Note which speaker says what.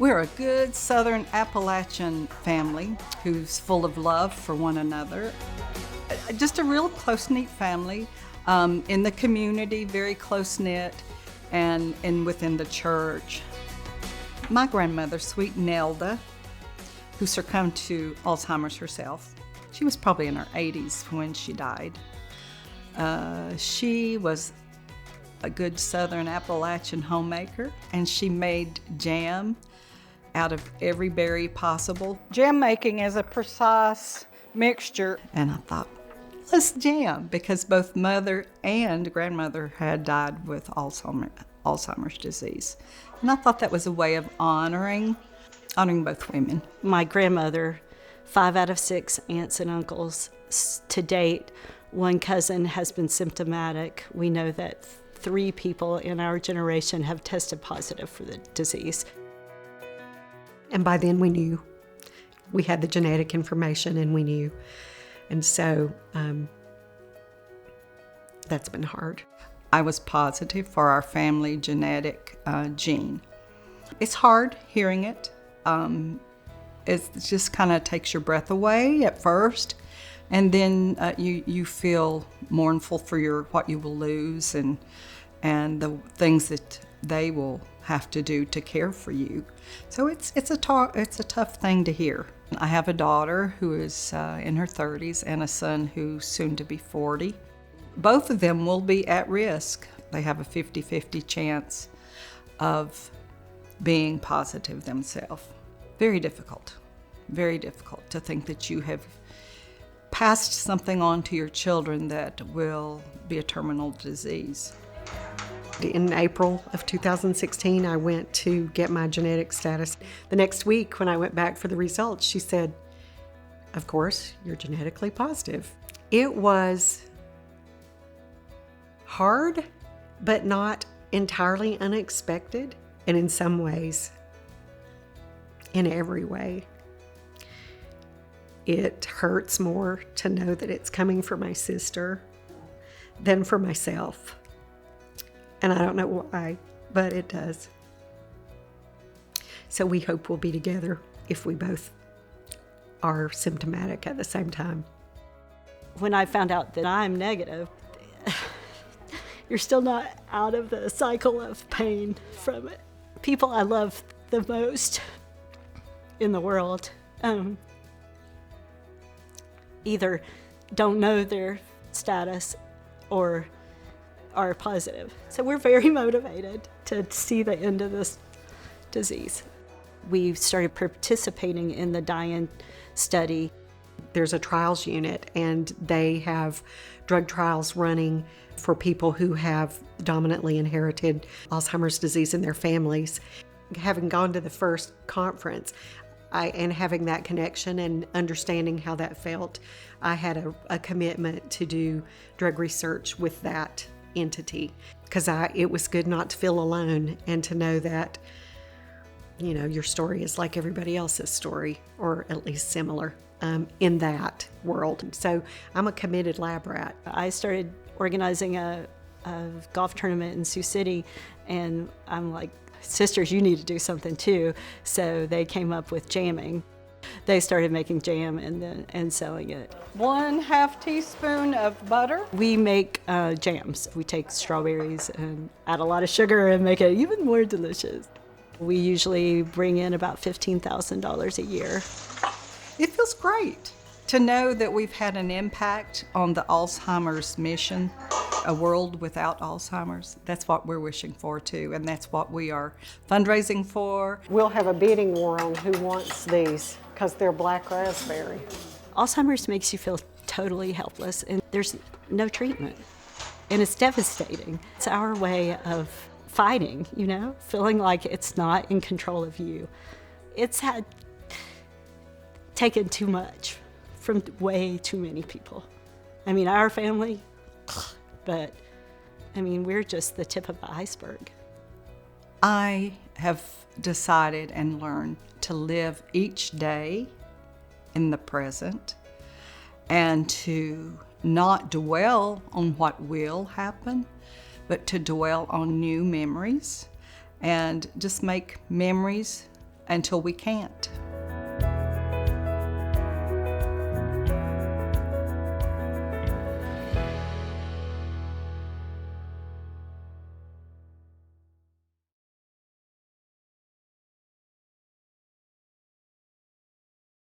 Speaker 1: We're a good Southern Appalachian family who's full of love for one another. Just a real close-knit family in the community, very close-knit, and within the church. My grandmother, sweet Nelda, who succumbed to Alzheimer's herself, she was probably in her 80s when she died. She was a good Southern Appalachian homemaker, and she made jam out of every berry possible. Jam making is a precise mixture. And I thought, let's jam, because both mother and grandmother had died with Alzheimer's disease. And I thought that was a way of honoring both women.
Speaker 2: My grandmother, 5 out of 6 aunts and uncles to date. One cousin has been symptomatic. We know that 3 people in our generation have tested positive for the disease.
Speaker 3: And by then we knew. We had the genetic information and we knew. And so that's been hard.
Speaker 1: I was positive for our family genetic gene. It's hard hearing it. It just kind of takes your breath away at first, and then you feel mournful for what you will lose and the things that they will have to do to care for you. So it's a tough thing to hear. I have a daughter who is in her 30s and a son who's soon to be 40. Both of them will be at risk. They have a 50-50 chance of being positive themselves. Very difficult to think that you have passed something on to your children that will be a terminal disease.
Speaker 3: In April of 2016, I went to get my genetic status. The next week, when I went back for the results, she said, "Of course, you're genetically positive." It was hard, but not entirely unexpected, and in some ways, in every way. It hurts more to know that it's coming for my sister than for myself. And I don't know why, but it does. So we hope we'll be together if we both are symptomatic at the same time.
Speaker 2: When I found out that I'm negative, you're still not out of the cycle of pain from it. People I love the most in the world either don't know their status or are positive. So we're very motivated to see the end of this disease. We started participating in the DIAN study.
Speaker 3: There's a trials unit, and they have drug trials running for people who have dominantly inherited Alzheimer's disease in their families. Having gone to the first conference, and having that connection and understanding how that felt, I had a commitment to do drug research with that entity, because it was good not to feel alone and to know that, you know, your story is like everybody else's story, or at least similar in that world. So I'm a committed lab rat.
Speaker 2: I started organizing a golf tournament in Sioux City, and I'm like, sisters, you need to do something too. So they came up with jamming. They started making jam and selling it.
Speaker 1: 1/2 teaspoon of butter.
Speaker 2: We make jams. We take strawberries and add a lot of sugar and make it even more delicious. We usually bring in about $15,000 a year.
Speaker 1: It feels great to know that we've had an impact on the Alzheimer's mission, a world without Alzheimer's. That's what we're wishing for too, and that's what we are fundraising for.
Speaker 3: We'll have a bidding war on who wants these, because they're black raspberry.
Speaker 2: Alzheimer's makes you feel totally helpless, and there's no treatment. And it's devastating. It's our way of fighting, you know, feeling like it's not in control of you. It's had taken too much from way too many people. I mean, our family, but I mean, we're just the tip of the iceberg.
Speaker 1: I have decided and learned to live each day in the present and to not dwell on what will happen, but to dwell on new memories and just make memories until we can't.